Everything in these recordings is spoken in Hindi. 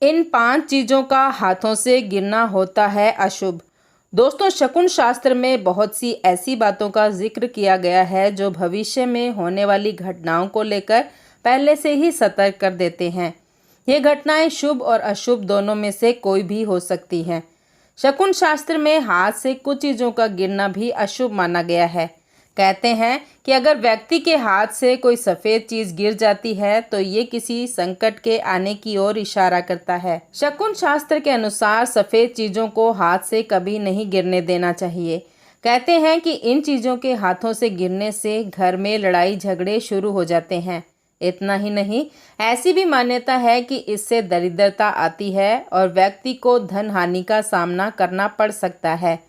इन 5 चीज़ों का हाथों से गिरना होता है अशुभ। दोस्तों, शकुन शास्त्र में बहुत सी ऐसी बातों का जिक्र किया गया है जो भविष्य में होने वाली घटनाओं को लेकर पहले से ही सतर्क कर देते हैं। ये घटनाएं शुभ और अशुभ दोनों में से कोई भी हो सकती हैं। शकुन शास्त्र में हाथ से कुछ चीज़ों का गिरना भी अशुभ माना गया है। कहते हैं कि अगर व्यक्ति के हाथ से कोई सफ़ेद चीज़ गिर जाती है तो ये किसी संकट के आने की ओर इशारा करता है। शकुन शास्त्र के अनुसार सफ़ेद चीज़ों को हाथ से कभी नहीं गिरने देना चाहिए। कहते हैं कि इन चीज़ों के हाथों से गिरने से घर में लड़ाई झगड़े शुरू हो जाते हैं। इतना ही नहीं, ऐसी भी मान्यता है कि इससे दरिद्रता आती है और व्यक्ति को धन हानि का सामना करना पड़ सकता है।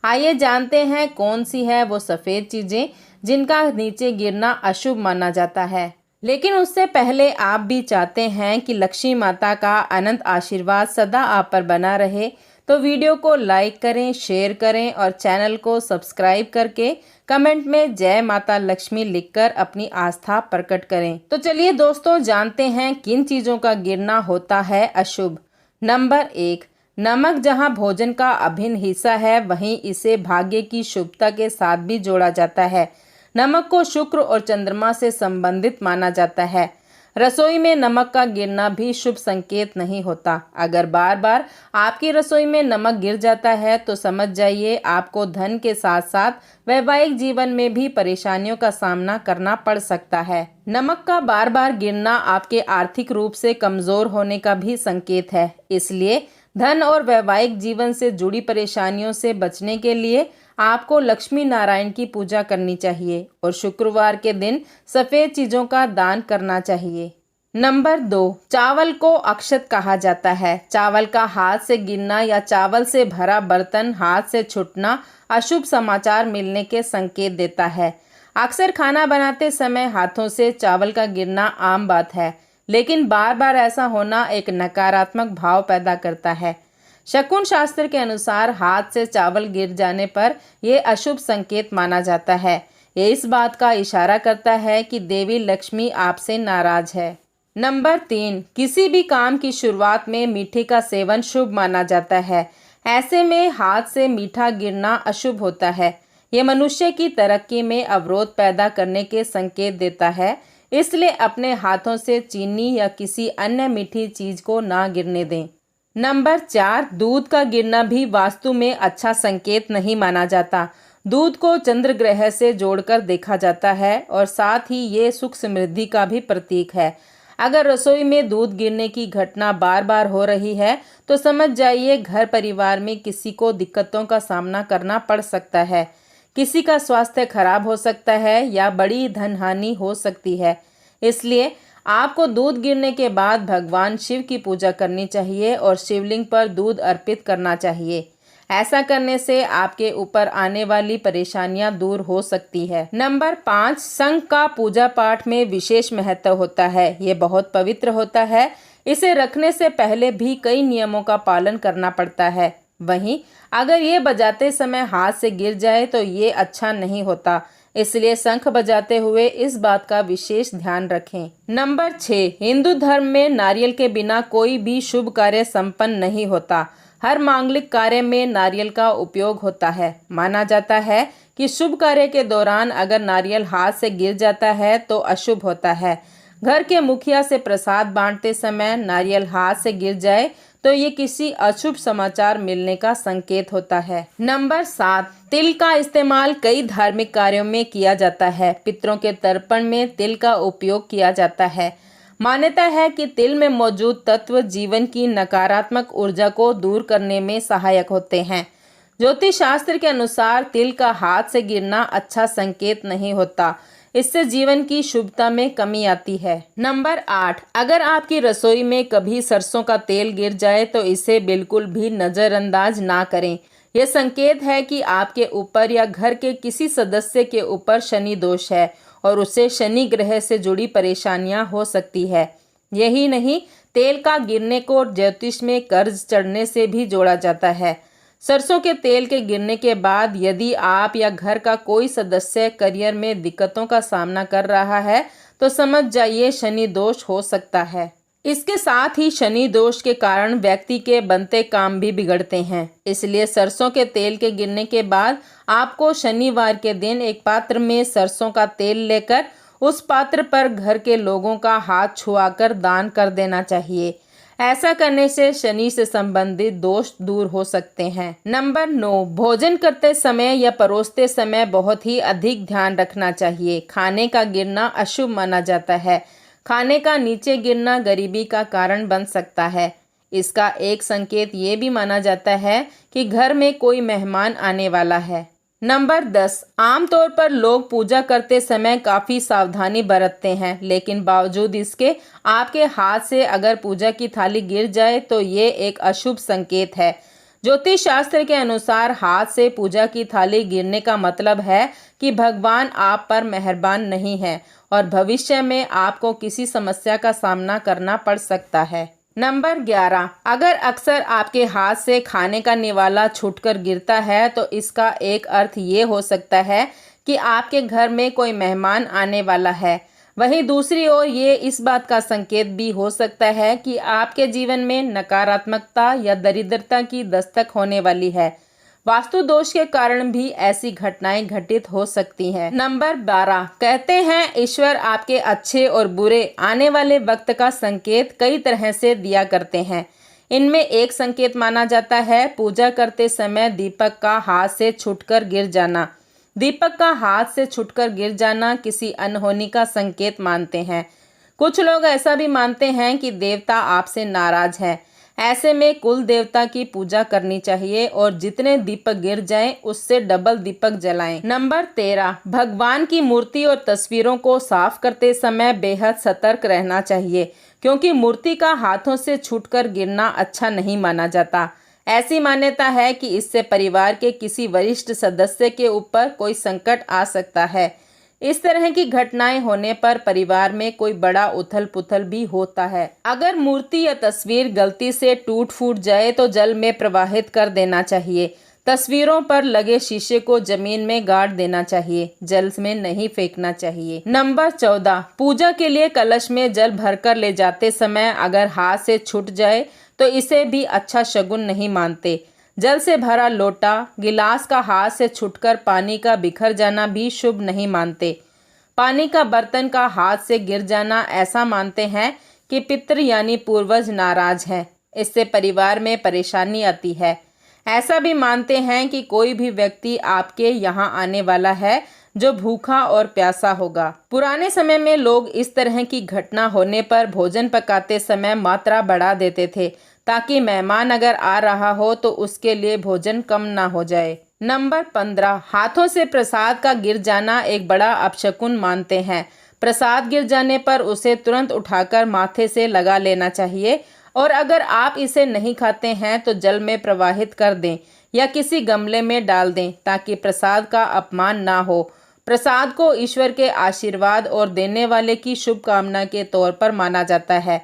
आइए जानते हैं कौन सी है वो सफ़ेद चीज़ें जिनका नीचे गिरना अशुभ माना जाता है। लेकिन उससे पहले आप भी चाहते हैं कि लक्ष्मी माता का अनंत आशीर्वाद सदा आप पर बना रहे, तो वीडियो को लाइक करें, शेयर करें और चैनल को सब्सक्राइब करके कमेंट में जय माता लक्ष्मी लिखकर अपनी आस्था प्रकट करें। तो चलिए दोस्तों, जानते हैं किन चीज़ों का गिरना होता है अशुभ। नंबर 1, नमक। जहां भोजन का अभिन्न हिस्सा है वहीं इसे भाग्य की शुभता के साथ भी जोड़ा जाता है। नमक को शुक्र और चंद्रमा से संबंधित माना जाता है। रसोई में नमक का गिरना भी शुभ संकेत नहीं होता। अगर बार बार आपकी रसोई में नमक गिर जाता है तो समझ जाइए आपको धन के साथ साथ वैवाहिक जीवन में भी परेशानियों का सामना करना पड़ सकता है। नमक का बार बार गिरना आपके आर्थिक रूप से कमजोर होने का भी संकेत है। इसलिए धन और वैवाहिक जीवन से जुड़ी परेशानियों से बचने के लिए आपको लक्ष्मी नारायण की पूजा करनी चाहिए और शुक्रवार के दिन सफ़ेद चीज़ों का दान करना चाहिए। नंबर 2, चावल को अक्षत कहा जाता है। चावल का हाथ से गिरना या चावल से भरा बर्तन हाथ से छूटना अशुभ समाचार मिलने के संकेत देता है। अक्सर खाना बनाते समय हाथों से चावल का गिरना आम बात है, लेकिन बार बार ऐसा होना एक नकारात्मक भाव पैदा करता है। शकुन शास्त्र के अनुसार हाथ से चावल गिर जाने पर यह अशुभ संकेत माना जाता है। ये इस बात का इशारा करता है कि देवी लक्ष्मी आपसे नाराज है। नंबर 3, किसी भी काम की शुरुआत में मीठे का सेवन शुभ माना जाता है। ऐसे में हाथ से मीठा गिरना अशुभ होता है। ये मनुष्य की तरक्की में अवरोध पैदा करने के संकेत देता है। इसलिए अपने हाथों से चीनी या किसी अन्य मीठी चीज को ना गिरने दें। नंबर 4, दूध का गिरना भी वास्तु में अच्छा संकेत नहीं माना जाता। दूध को चंद्र ग्रह से जोड़कर देखा जाता है और साथ ही ये सुख समृद्धि का भी प्रतीक है। अगर रसोई में दूध गिरने की घटना बार बार हो रही है तो समझ जाइए घर परिवार में किसी को दिक्कतों का सामना करना पड़ सकता है। किसी का स्वास्थ्य खराब हो सकता है या बड़ी धन हानि हो सकती है। इसलिए आपको दूध गिरने के बाद भगवान शिव की पूजा करनी चाहिए और शिवलिंग पर दूध अर्पित करना चाहिए। ऐसा करने से आपके ऊपर आने वाली परेशानियां दूर हो सकती है। नंबर 5, शंख का पूजा पाठ में विशेष महत्व होता है। ये बहुत पवित्र होता है। इसे रखने से पहले भी कई नियमों का पालन करना पड़ता है। वहीं अगर ये बजाते समय हाथ से गिर जाए तो ये अच्छा नहीं होता। इसलिए शंख बजाते हुए इस बात का विशेष ध्यान रखें। नंबर 6, हिंदू धर्म में नारियल के बिना कोई भी शुभ कार्य संपन्न नहीं होता। हर मांगलिक कार्य में नारियल का उपयोग होता है। माना जाता है कि शुभ कार्य के दौरान अगर नारियल हाथ से गिर जाता है तो अशुभ होता है। घर के मुखिया से प्रसाद बांटते समय नारियल हाथ से गिर जाए तो ये किसी अशुभ समाचार मिलने का संकेत होता है। नंबर 7, तिल का इस्तेमाल कई धार्मिक कार्यों में किया जाता है। पितरों के तर्पण में तिल का उपयोग किया जाता है। मान्यता है कि तिल में मौजूद तत्व जीवन की नकारात्मक ऊर्जा को दूर करने में सहायक होते हैं। ज्योतिष शास्त्र के अनुसार तिल का हाथ से गिरना अच्छा संकेत नहीं होता। इससे जीवन की शुभता में कमी आती है। नंबर 8, अगर आपकी रसोई में कभी सरसों का तेल गिर जाए तो इसे बिल्कुल भी नज़रअंदाज ना करें। यह संकेत है कि आपके ऊपर या घर के किसी सदस्य के ऊपर शनि दोष है और उससे शनि ग्रह से जुड़ी परेशानियां हो सकती है। यही नहीं, तेल का गिरने को ज्योतिष में कर्ज चढ़ने से भी जोड़ा जाता है। सरसों के तेल के गिरने के बाद यदि आप या घर का कोई सदस्य करियर में दिक्कतों का सामना कर रहा है तो समझ जाइए शनि दोष हो सकता है। इसके साथ ही शनि दोष के कारण व्यक्ति के बनते काम भी बिगड़ते हैं। इसलिए सरसों के तेल के गिरने के बाद आपको शनिवार के दिन एक पात्र में सरसों का तेल लेकर उस पात्र पर घर के लोगों का हाथ छुआकर दान कर देना चाहिए। ऐसा करने से शनि से संबंधित दोष दूर हो सकते हैं। नंबर 9, भोजन करते समय या परोसते समय बहुत ही अधिक ध्यान रखना चाहिए। खाने का गिरना अशुभ माना जाता है। खाने का नीचे गिरना गरीबी का कारण बन सकता है। इसका एक संकेत ये भी माना जाता है कि घर में कोई मेहमान आने वाला है। नंबर 10, आमतौर पर लोग पूजा करते समय काफ़ी सावधानी बरतते हैं, लेकिन बावजूद इसके आपके हाथ से अगर पूजा की थाली गिर जाए तो ये एक अशुभ संकेत है। ज्योतिष शास्त्र के अनुसार हाथ से पूजा की थाली गिरने का मतलब है कि भगवान आप पर मेहरबान नहीं है और भविष्य में आपको किसी समस्या का सामना करना पड़ सकता है। नंबर 11, अगर अक्सर आपके हाथ से खाने का निवाला छूटकर गिरता है तो इसका एक अर्थ ये हो सकता है कि आपके घर में कोई मेहमान आने वाला है। वहीं दूसरी ओर ये इस बात का संकेत भी हो सकता है कि आपके जीवन में नकारात्मकता या दरिद्रता की दस्तक होने वाली है। वास्तु दोष के कारण भी ऐसी घटनाएं घटित हो सकती हैं। नंबर 12, कहते हैं ईश्वर आपके अच्छे और बुरे आने वाले वक्त का संकेत कई तरह से दिया करते हैं। इनमें एक संकेत माना जाता है पूजा करते समय दीपक का हाथ से छूटकर गिर जाना। दीपक का हाथ से छूटकर गिर जाना किसी अनहोनी का संकेत मानते हैं। कुछ लोग ऐसा भी मानते हैं कि देवता आपसे नाराज है। ऐसे में कुल देवता की पूजा करनी चाहिए और जितने दीपक गिर जाएं उससे डबल दीपक जलाएं। नंबर 13, भगवान की मूर्ति और तस्वीरों को साफ करते समय बेहद सतर्क रहना चाहिए, क्योंकि मूर्ति का हाथों से छूटकर गिरना अच्छा नहीं माना जाता। ऐसी मान्यता है कि इससे परिवार के किसी वरिष्ठ सदस्य के ऊपर कोई संकट आ सकता है। इस तरह की घटनाएं होने पर परिवार में कोई बड़ा उथल पुथल भी होता है। अगर मूर्ति या तस्वीर गलती से टूट फूट जाए तो जल में प्रवाहित कर देना चाहिए। तस्वीरों पर लगे शीशे को जमीन में गाड़ देना चाहिए, जल में नहीं फेंकना चाहिए। नंबर 14, पूजा के लिए कलश में जल भरकर ले जाते समय अगर हाथ से छूट जाए तो इसे भी अच्छा शगुन नहीं मानते। जल से भरा लोटा, गिलास का हाथ से छूटकर पानी का बिखर जाना भी शुभ नहीं मानते। पानी का बर्तन का हाथ से गिर जाना ऐसा मानते हैं कि पितृ यानी पूर्वज नाराज हैं। इससे परिवार में परेशानी आती है। ऐसा भी मानते हैं कि कोई भी व्यक्ति आपके यहाँ आने वाला है जो भूखा और प्यासा होगा। पुराने समय में लोग इस तरह की घटना होने पर भोजन पकाते समय मात्रा बढ़ा देते थे, ताकि मेहमान अगर आ रहा हो तो उसके लिए भोजन कम ना हो जाए। नंबर 15, हाथों से प्रसाद का गिर जाना एक बड़ा अपशकुन मानते हैं। प्रसाद गिर जाने पर उसे तुरंत उठाकर माथे से लगा लेना चाहिए और अगर आप इसे नहीं खाते हैं तो जल में प्रवाहित कर दें या किसी गमले में डाल दें, ताकि प्रसाद का अपमान ना हो। प्रसाद को ईश्वर के आशीर्वाद और देने वाले की शुभकामना के तौर पर माना जाता है।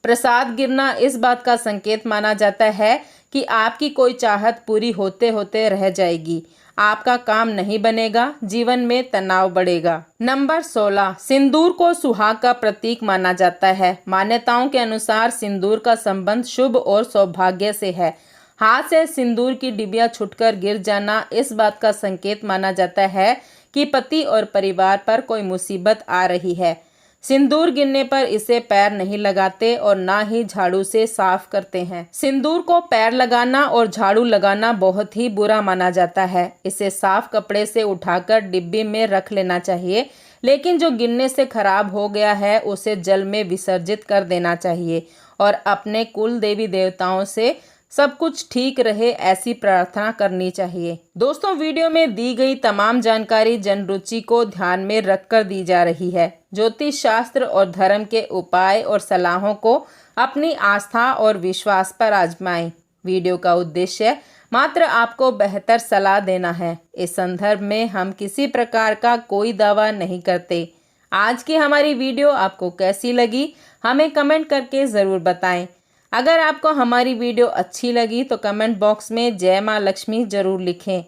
प्रसाद गिरना इस बात का संकेत माना जाता है कि आपकी कोई चाहत पूरी होते होते रह जाएगी, आपका काम नहीं बनेगा, जीवन में तनाव बढ़ेगा। नंबर 16, सिंदूर को सुहाग का प्रतीक माना जाता है। मान्यताओं के अनुसार सिंदूर का संबंध शुभ और सौभाग्य से है। हाथ से सिंदूर की डिबिया छूटकर गिर जाना इस बात का संकेत माना जाता है कि पति और परिवार पर कोई मुसीबत आ रही है। सिंदूर गिरने पर इसे पैर नहीं लगाते और ना ही झाड़ू से साफ करते हैं। सिंदूर को पैर लगाना और झाड़ू लगाना बहुत ही बुरा माना जाता है। इसे साफ कपड़े से उठाकर डिब्बी में रख लेना चाहिए, लेकिन जो गिरने से खराब हो गया है उसे जल में विसर्जित कर देना चाहिए और अपने कुल देवी देवताओं से सब कुछ ठीक रहे ऐसी प्रार्थना करनी चाहिए। दोस्तों, वीडियो में दी गई तमाम जानकारी जन रुचि को ध्यान में रखकर दी जा रही है। ज्योतिष शास्त्र और धर्म के उपाय और सलाहों को अपनी आस्था और विश्वास पर आजमाएं। वीडियो का उद्देश्य मात्र आपको बेहतर सलाह देना है। इस संदर्भ में हम किसी प्रकार का कोई दावा नहीं करते। आज की हमारी वीडियो आपको कैसी लगी हमें कमेंट करके ज़रूर बताएं। अगर आपको हमारी वीडियो अच्छी लगी तो कमेंट बॉक्स में जय माँ लक्ष्मी जरूर लिखें।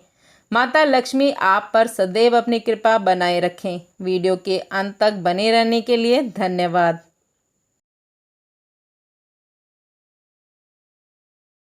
माता लक्ष्मी आप पर सदैव अपनी कृपा बनाए रखें। वीडियो के अंत तक बने रहने के लिए धन्यवाद।